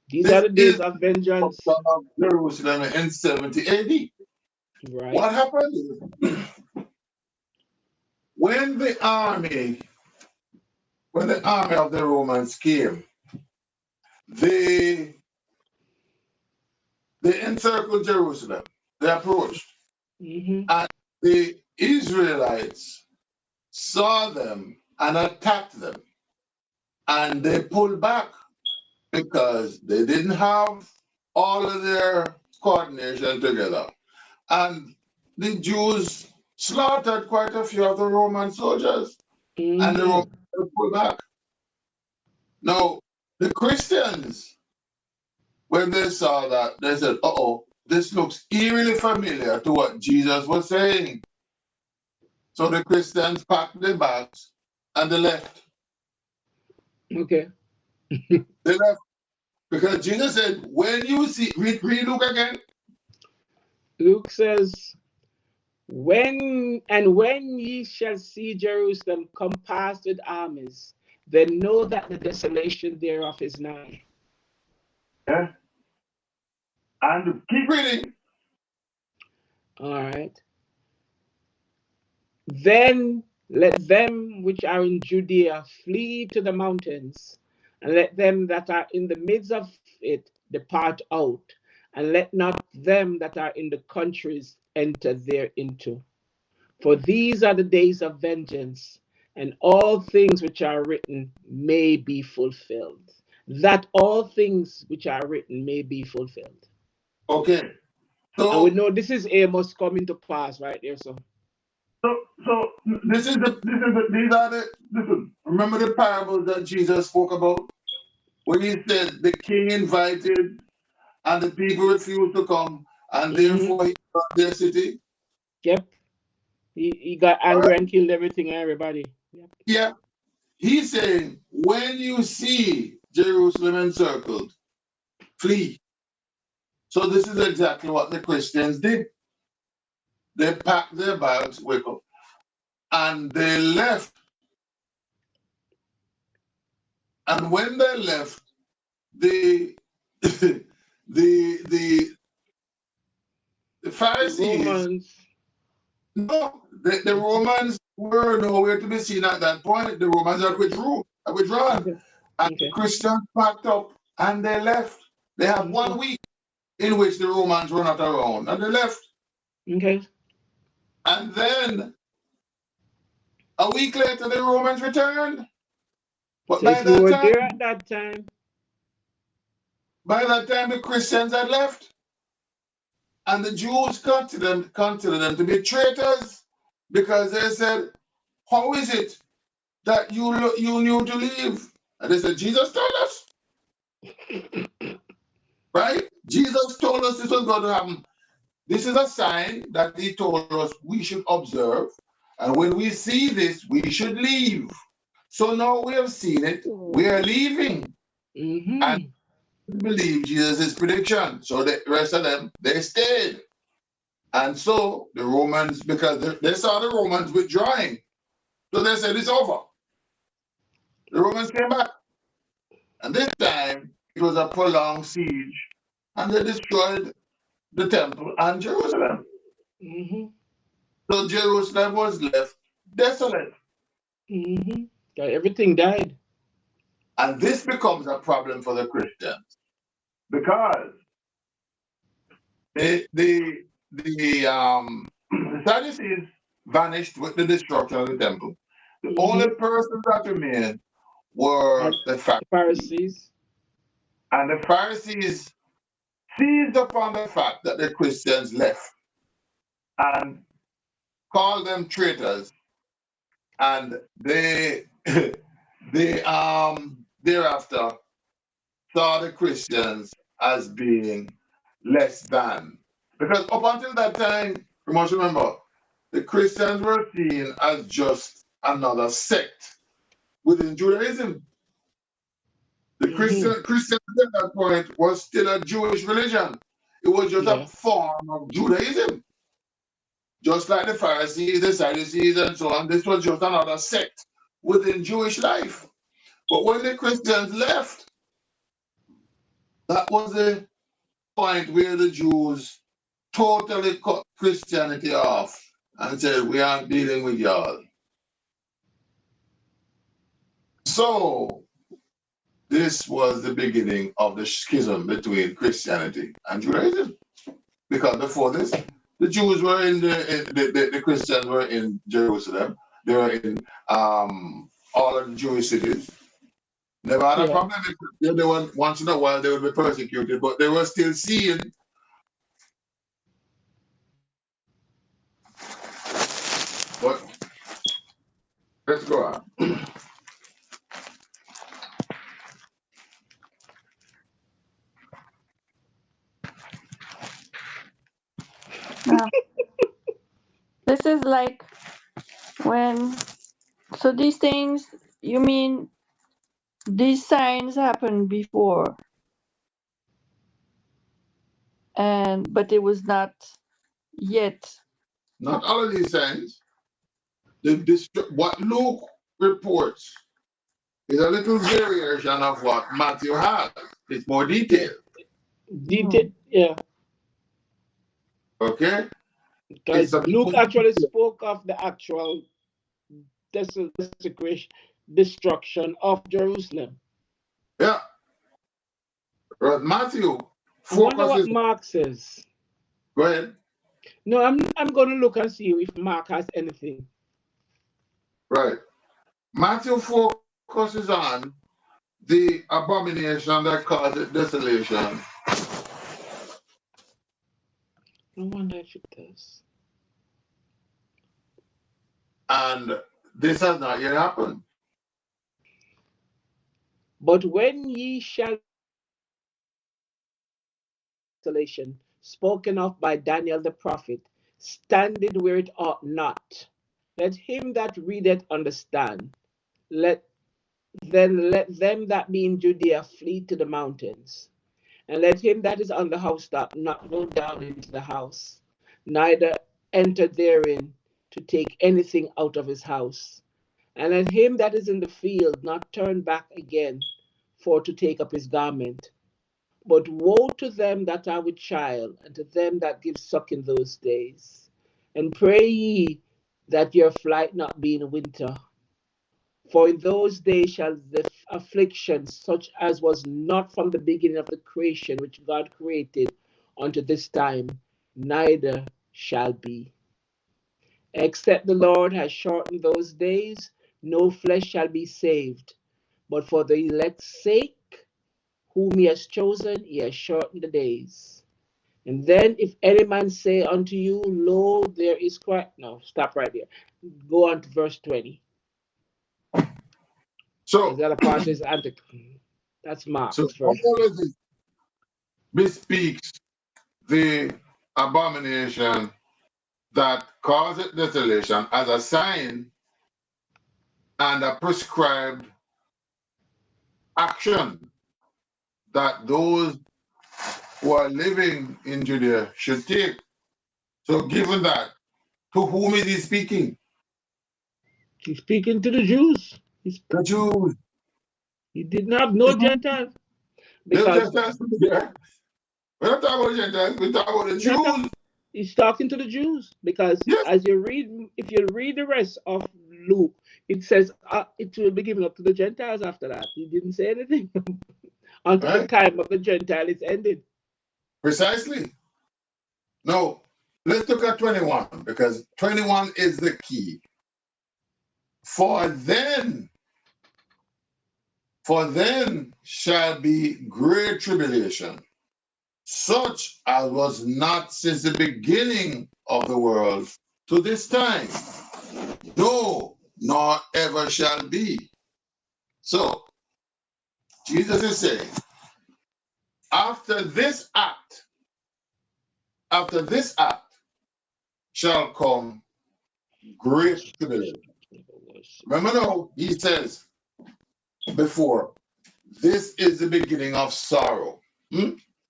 These This are the days is of vengeance. of Jerusalem in 70 AD. Right. What happened? When the army of the Romans came, they encircled Jerusalem. They approached. And the Israelites saw them and attacked them. And they pulled back because they didn't have all of their coordination together. And the Jews slaughtered quite a few of the Roman soldiers, and the Romans pulled back. Now, the Christians, when they saw that, they said, uh-oh, this looks eerily familiar to what Jesus was saying. So the Christians packed their bags and they left. Okay. They left because Jesus said, when you see, read Luke again. Luke says, when ye shall see Jerusalem compassed with armies, then know that the desolation thereof is nigh. Yeah. And keep reading. All right. Then let them which are in Judea flee to the mountains, and let them that are in the midst of it depart out, and let not them that are in the countries enter thereinto. For these are the days of vengeance, and all things which are written may be fulfilled. That all things which are written may be fulfilled. Okay. And we So, know this is Amos coming to pass right there. So these are the, listen, remember the parables that Jesus spoke about? When he said the king invited and the people refused to come, and therefore he got their city? yep, he got All angry right? and killed everything and everybody. Yep. Yeah. He's saying, when you see Jerusalem encircled, flee. So this is exactly what the Christians did. They packed their bags, wake up, and they left. And when they left, the the the The Pharisees, Romans, no, the Romans were nowhere to be seen at that point. The Romans had withdrawn, okay, and the okay, Christians packed up and they left. They have 1 week in which the Romans were not around, and they left. okay. And then a week later, the Romans returned. But So if you were there at that time, by that time, the Christians had left, and the Jews considered them to be traitors because they said, "How is it that you knew to leave?" And they said, "Jesus told us, right? Jesus told us this was going to happen. This is a sign that he told us we should observe, and when we see this, we should leave." So now we have seen it, we are leaving. And believe Jesus' prediction. So the rest of them, they stayed. And so the Romans, because they saw the Romans withdrawing, so they said it's over. The Romans came back. And this time it was a prolonged siege, and they destroyed the temple and Jerusalem. So Jerusalem was left desolate. everything died. And this becomes a problem for the Christians because the Sadducees vanished with the destruction of the temple. The only persons that remained were the Pharisees. And the Pharisees seized upon the fact that the Christians left and called them traitors. And they thereafter saw the Christians as being less than. Because up until that time, you must remember, the Christians were seen as just another sect within Judaism. The Christian at that point was still a Jewish religion. It was just a form of Judaism. Just like the Pharisees, the Sadducees, and so on. This was just another sect within Jewish life. But when the Christians left, that was the point where the Jews totally cut Christianity off and said, we aren't dealing with y'all. So this was the beginning of the schism between Christianity and Judaism. Because before this, The Jews were in the Christians were in Jerusalem. They were in all of the Jewish cities. Never had a Yeah. problem. They were, once in a while they would be persecuted, but they were still seeing. But let's go on. Now, this is like when, so these things, you mean these signs happened before, but it was not yet. Not all of these signs. What Luke reports is a little variation of what Matthew has. It's more detailed. Detail, yeah. Okay? Because Luke actually spoke of the actual desecration, destruction of Jerusalem. Yeah. But Matthew I wonder what focuses. Mark says. Go ahead. No, I'm going to look and see if Mark has anything. Right. Matthew focuses on the abomination that caused desolation. I wonder if it does. And this has not yet happened. But when ye shall desolation, spoken of by Daniel the prophet, standing where it ought not, let him that readeth understand. Let them that be in Judea flee to the mountains. And let him that is on the housetop not go down into the house, neither enter therein to take anything out of his house. And let him that is in the field not turn back again for to take up his garment. But woe to them that are with child, and to them that give suck in those days. And pray ye that your flight not be in winter. For in those days shall the affliction, such as was not from the beginning of the creation which God created unto this time, neither shall be. Except the Lord has shortened those days, no flesh shall be saved. But for the elect's sake, whom he has chosen, he has shortened the days. And then if any man say unto you, lo, there is Christ. No, stop right there. Go on to verse 20. So the other part is that's Mark's version. all of this bespeaks the abomination that caused desolation as a sign and a prescribed action that those who are living in Judea should take. So given that, to whom is he speaking? He's speaking to the Jews. The Jews. He did not have no Gentiles. Because we're not talking about Gentiles, we're talking about the Jews. He's talking to the Jews because as you read, if you read the rest of Luke, it says it will be given up to the Gentiles after that. He didn't say anything until the time of the Gentile is ended. Precisely. No, let's look at 21 because 21 is the key. For then shall be great tribulation, such as was not since the beginning of the world to this time, no, nor ever shall be. So, Jesus is saying, after this act shall come great tribulation. Remember now, he says before, this is the beginning of sorrow.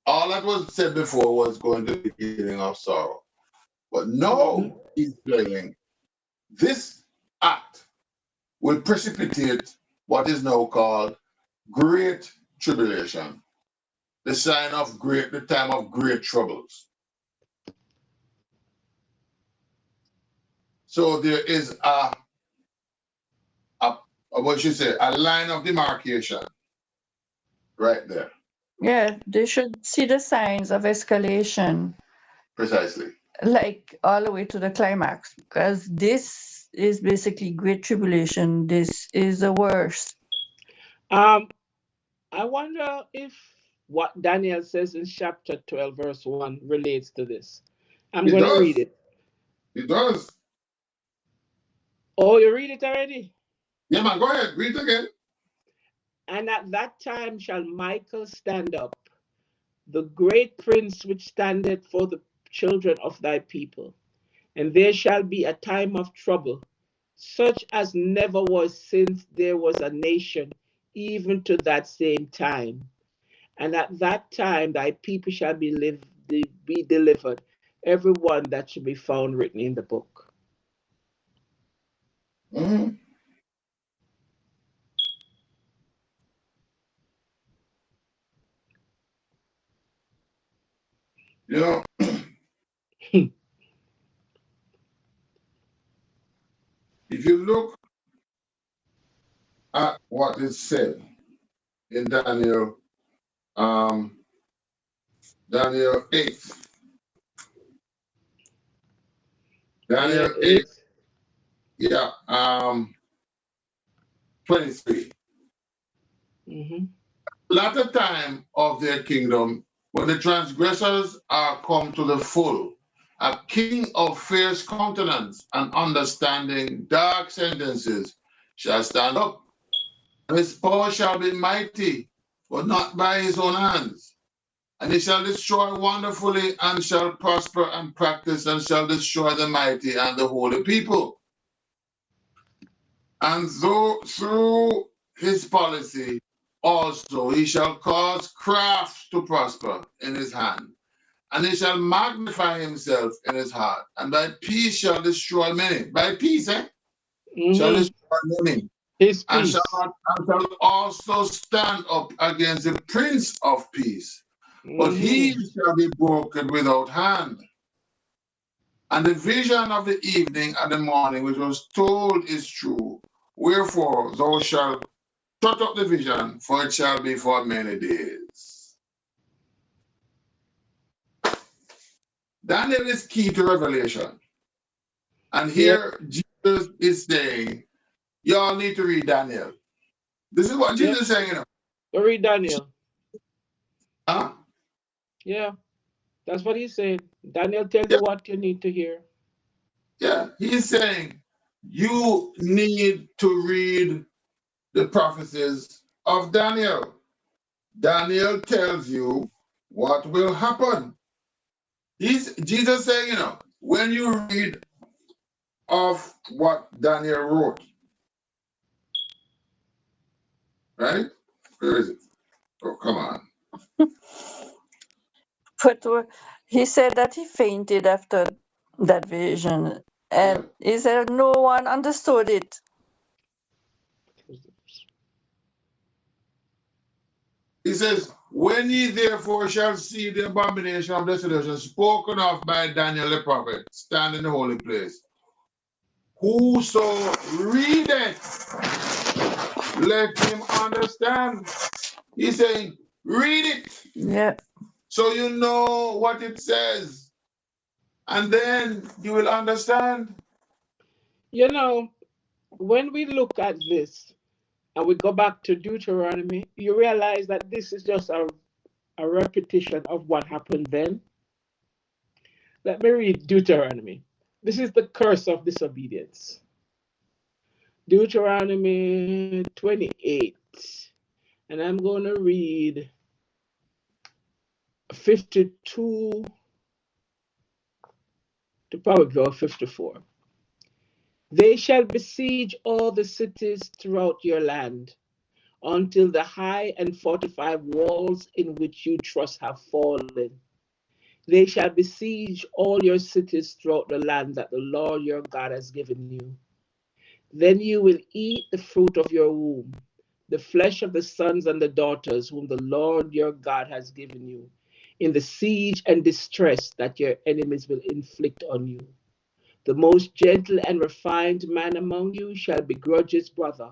All that was said before was going to be the beginning of sorrow. But now he's saying this act will precipitate what is now called great tribulation, the time of great troubles. So there is a line of demarcation right there. Yeah, they should see the signs of escalation. Precisely. like all the way to the climax, because this is basically Great Tribulation. This is the worst. Um, I wonder if what Daniel says in chapter 12, verse 1 relates to this. I'm It going to read does. it. It does. Oh, you read it already? Yeah, man, go ahead. Read it again. And at that time shall Michael stand up, the great prince which standeth for the children of thy people. And there shall be a time of trouble, such as never was since there was a nation, even to that same time. And at that time thy people shall be delivered, every one that should be found written in the book. Mhm. You know, if you look at what is said in um, Daniel 8, Daniel Daniel 8, 8. yeah, 23. Mm-hmm. Latter time of their kingdom, when the transgressors are come to the full, a king of fierce countenance and understanding dark sentences shall stand up, and his power shall be mighty, but not by his own hands. And he shall destroy wonderfully, and shall prosper and practice, and shall destroy the mighty and the holy people. And though through his policy also he shall cause craft to prosper in his hand, and he shall magnify himself in his heart, and by peace shall destroy many. By peace, shall Mm-hmm. destroy many, His and peace. and shall also stand up against the Prince of Peace. But he Mm-hmm. shall be broken without hand. And the vision of the evening and the morning which was told is true. Wherefore thou shalt shut up the vision, for it shall be for many days. Daniel is key to Revelation. And Yeah. here Jesus is saying, y'all need to read Daniel. This is what Yeah. Jesus is saying, you know. Go read Daniel. Huh? Yeah. That's what he said. Daniel tell Yeah, you what you need to hear. yeah. He's saying you need to read the prophecies of Daniel. Daniel tells you what will happen. He's Jesus saying, you know, when you read of what Daniel wrote, right? Where is it? Oh, come on. But he said that he fainted after that vision, Yeah. and he said no one understood it. He says, when ye therefore shall see the abomination of desolation spoken of by Daniel the prophet, stand in the holy place. Whoso readeth, let him understand. He's saying, read it Yeah. so you know what it says, and then you will understand. You know, when we look at this and we go back to Deuteronomy, you realize that this is just a repetition of what happened then. Let me read Deuteronomy. This is the curse of disobedience. Deuteronomy 28. And I'm going to read 52 to probably go 54. They shall besiege all the cities throughout your land until the high and fortified walls in which you trust have fallen. They shall besiege all your cities throughout the land that the Lord your God has given you. Then you will eat the fruit of your womb, the flesh of the sons and the daughters whom the Lord your God has given you, in the siege and distress that your enemies will inflict on you. The most gentle and refined man among you shall begrudge his brother,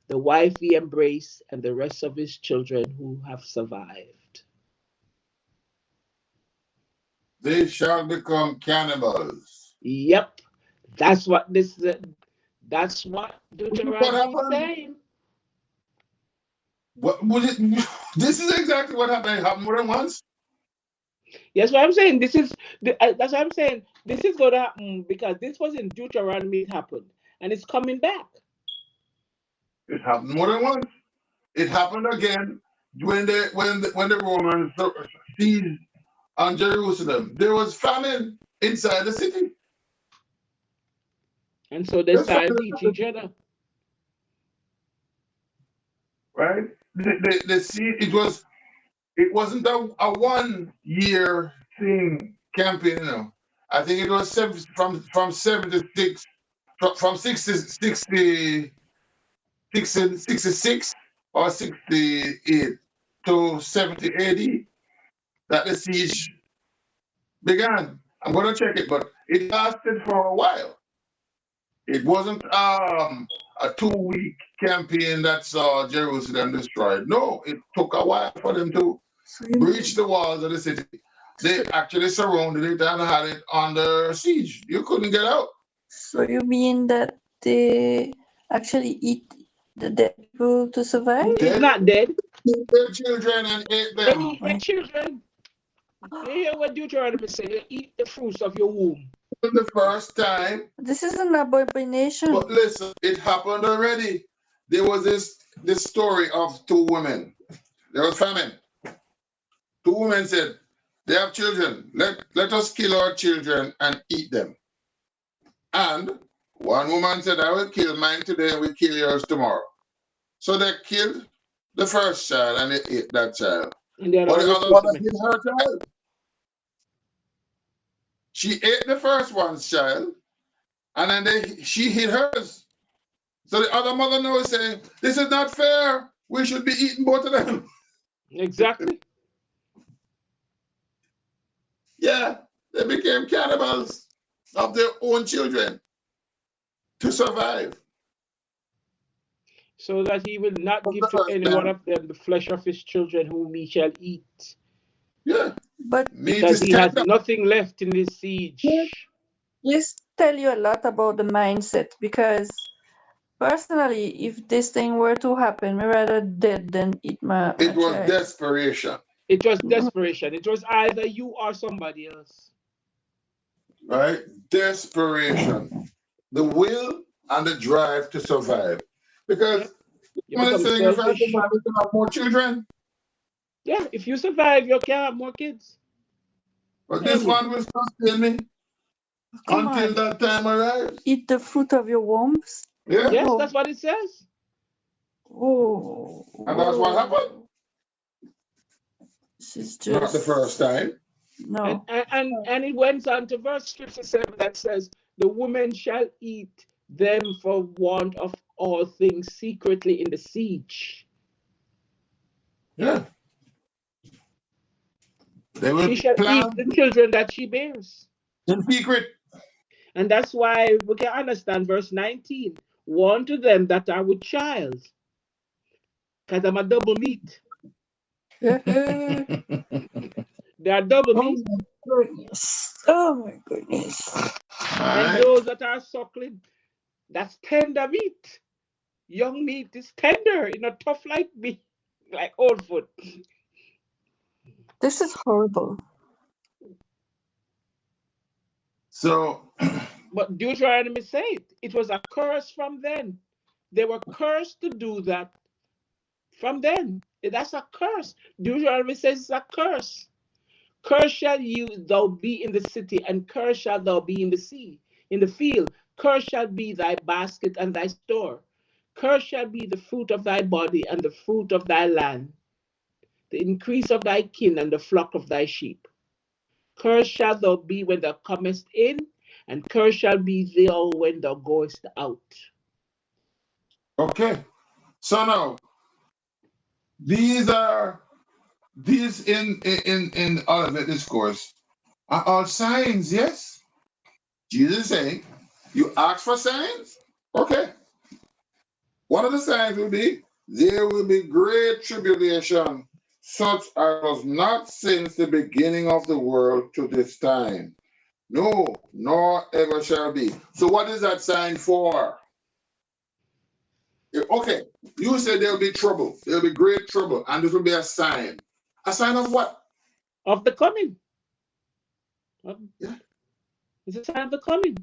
the wife he embraced, and the rest of his children who have survived. they shall become cannibals. Yep, that's what that's what What Deuteronomy is happened? saying. What was it? This is exactly what happened. It happened more than once. Yes, what I'm saying. That's what I'm saying. This is going to happen because this was in Deuteronomy. It happened, and it's coming back. It happened more than once. It happened again when the Romans seized on Jerusalem. There was famine inside the city. And so they There's started to famine, eat each other. right? The siege. It wasn't a 1 year thing campaign. I think it was from 76 from 66 or 68 to 70 AD that the siege began. I'm going to check it, but it lasted for a while. It wasn't a 2 week campaign that saw Jerusalem destroyed. No, it took a while for them to breach the walls of the city. They actually surrounded it and had it under siege. You couldn't get out. So you mean that they actually eat the dead people to survive? It's Dead not dead. their children and ate They them. eat their children. You hear what Deuteronomy say? You eat the fruits of your womb. The first time, This is an abomination. but listen, it happened already. There was this story of two women. There was famine. Two women said, they have children. Let us kill our children and eat them. And one woman said, I will kill mine today and we'll kill yours tomorrow. So they killed the first child and they ate that child. And the But other the one other one refused ate her child. She ate the first one's child and then she hid hers. So the other mother now is saying, this is not fair. We should be eating both of them. Exactly. Yeah, they became cannibals of their own children to survive. So that he will not Of give the to first any one time. of them the flesh of his children whom he shall eat. Yeah, But meat Because is he has tender. nothing left in his siege. this tell you a lot about the mindset because personally, if this thing were to happen, me rather dead than eat my It was child. desperation, It was desperation. It was either you or somebody else. right? Desperation. The will and the drive to survive. Because Yep. You someone is become saying if I have selfish. to have more children, Yeah, if you survive, you can have more kids. but Tell this you. one will sustain me Come until on, that time arrives. eat the fruit of your wombs. Yeah, Yes, Oh, that's what it says. oh, and that's what happened. This is Not the just first time. And, no. and it went on to verse 57 that says, the woman shall eat them for want of all things secretly in the siege. Yeah, they She will shall eat plan the children that she bears. in secret. And that's why we can understand verse 19. Warn to them that are with child, because I'm a double meat. Oh They are double my meat. goodness. Oh my goodness. And Alright. those that are suckling, that's tender meat. Young meat is tender, not tough like meat, like old food. This is horrible. So But Deuteronomy said it was a curse from then. They were cursed to do that from then. That's a curse. Deuteronomy says it's a curse. Cursed shall you thou be in the city, and cursed shalt thou be in the sea, in the field. Cursed shall be thy basket and thy store. Cursed shall be the fruit of thy body and the fruit of thy land, the increase of thy kin and the flock of thy sheep. Cursed shalt thou be when thou comest in, and cursed shall be thou when thou goest out. okay. So now these in all of the discourse are all signs, yes? Jesus is saying, you ask for signs? Okay. One of the signs will be there will be great tribulation such as was not since the beginning of the world to this time. No, nor ever shall be. So what is that sign for? Okay, you said there'll be trouble. There'll be great trouble. And this will be a sign. A sign of what? Of the coming. Yeah. It's a sign of the coming.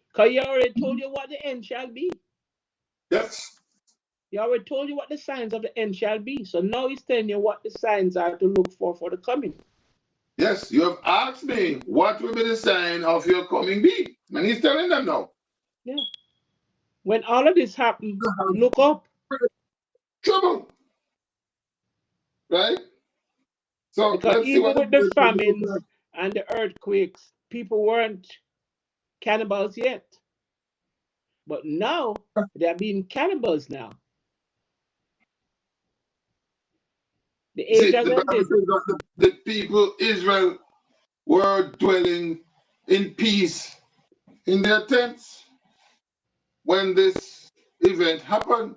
Because he already told you what the end shall be. Yes. He already told you what the signs of the end shall be. So now he's telling you what the signs are to look for the coming. Yes, you have asked me what will be the sign of your coming be. And he's telling them now. Yeah. When all of this happens, look up. Trouble. Right? So Because let's see even what with the famines and the earthquakes, people weren't cannibals yet. But now they're being cannibals now. The age see, has the Bible ended. says that the people Israel were dwelling in peace in their tents when this event happened.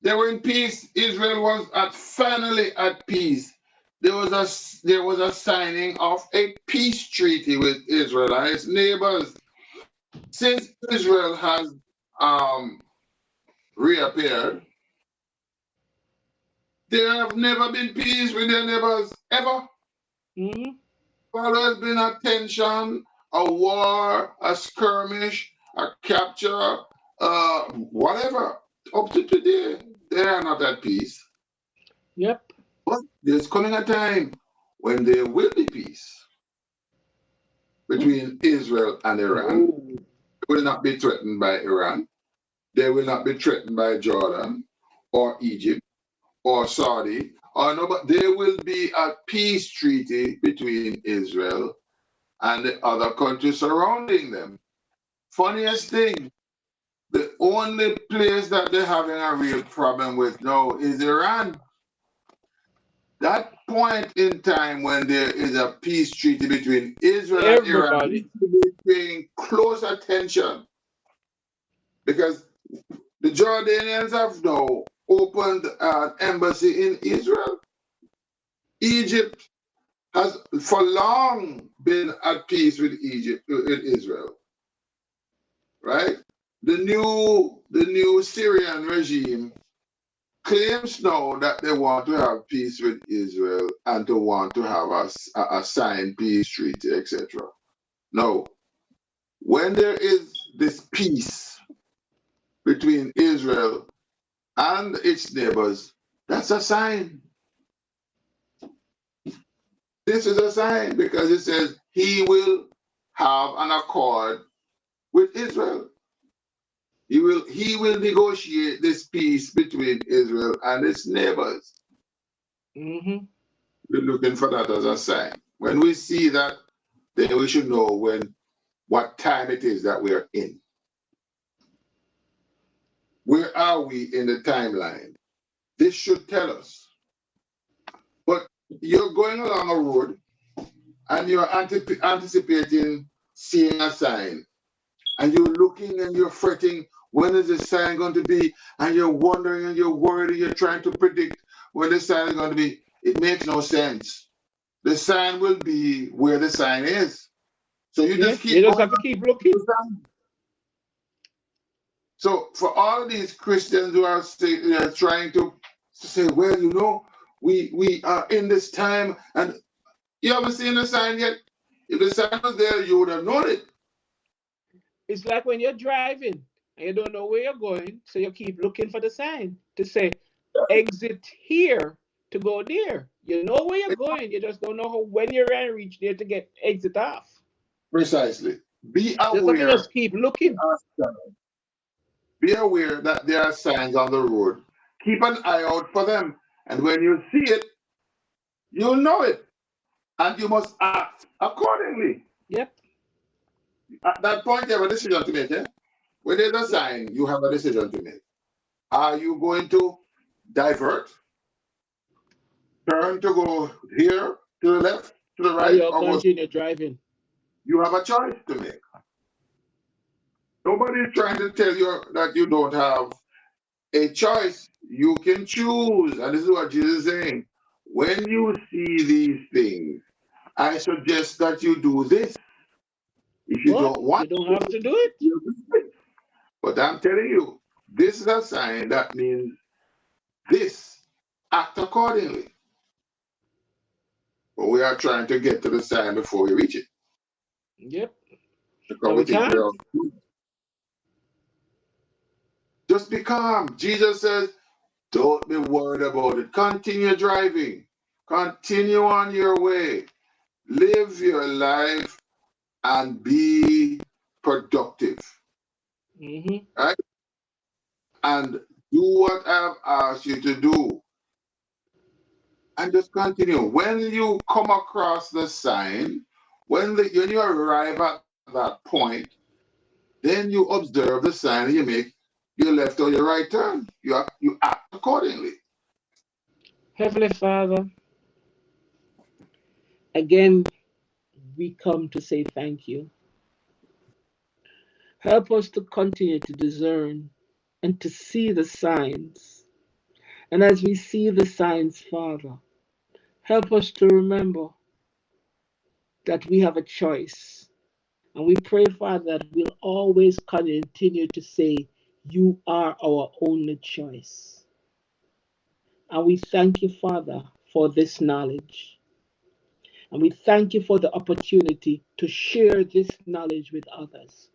They were in peace. Israel was finally at peace. There was a signing of a peace treaty with Israel and its neighbors. Since Israel has reappeared, there have never been peace with their neighbors ever. Mm-hmm. Always been a tension, a war, a skirmish, a capture, whatever. Up to today, they are not at peace. Yep. But there's coming a time when there will be peace between Israel and Iran. Oh. They will not be threatened by Iran. They will not be threatened by Jordan or Egypt or Saudi or no, but there will be a peace treaty between Israel and the other countries surrounding them. Funniest thing, the only place that they're having a real problem with now is Iran. That point in time when there is a peace treaty between Israel and Iran, we Everybody. should be paying close attention because the Jordanians have now opened an embassy in Israel. Egypt has for long been at peace with Israel, right? The new Syrian regime claims now that they want to have peace with Israel and to want to have a signed peace treaty, etc. Now, when there is this peace between Israel and its neighbors, that's a sign. This is a sign because it says he will have an accord with Israel. He will negotiate this peace between Israel and its neighbors. Mm-hmm. We're looking for that as a sign. When we see that, then we should know what time it is that we are in. Where are we in the timeline? This should tell us. But you're going along a road and you're anticipating seeing a sign, and you're looking and you're fretting, when is the sign going to be? And you're wondering and you're worried and you're trying to predict when the sign is going to be. It makes no sense. The sign will be where the sign is. So you just keep You just going have to keep looking. So for all of these Christians who are trying to say, well, we are in this time, and you haven't seen the sign yet. If the sign was there, you would have known it. It's like when you're driving and you don't know where you're going, so you keep looking for the sign to say exit here to go there. You know where you're going, you just don't know when you're going to reach there to get exit off. Precisely. Be Just have to aware. just keep looking. Be aware that there are signs on the road. Keep an eye out for them. And when you see it, you'll know it. And you must act accordingly. Yep. At that point, you have a decision to make. Eh? When there's a sign, you have a decision to make. Are you going to divert, turn to go here, to the left, to the Or right, you'll or go? continue driving. You have a choice to make. Nobody is trying to tell you that you don't have a choice. You can choose. And this is what Jesus is saying. when you see these things, I suggest that you do this. If you But don't want you don't to, have to do it. you do it. But I'm telling you, this is a sign that means this. Act accordingly. But we are trying to get to the sign before we reach it Yep. because And we we think can't. we're all. Just be calm. Jesus says, don't be worried about it. Continue driving. Continue on your way. Live your life and be productive. Mm-hmm. Right? And do what I've asked you to do. And just continue. When you come across the sign, when you arrive at that point, then you observe the sign and you make your left or your right turn. You act accordingly. Heavenly Father, again, we come to say thank you. Help us to continue to discern and to see the signs. And as we see the signs, Father, help us to remember that we have a choice. And we pray, Father, that we'll always continue to say, you are our only choice. And we thank you, Father, for this knowledge. And we thank you for the opportunity to share this knowledge with others.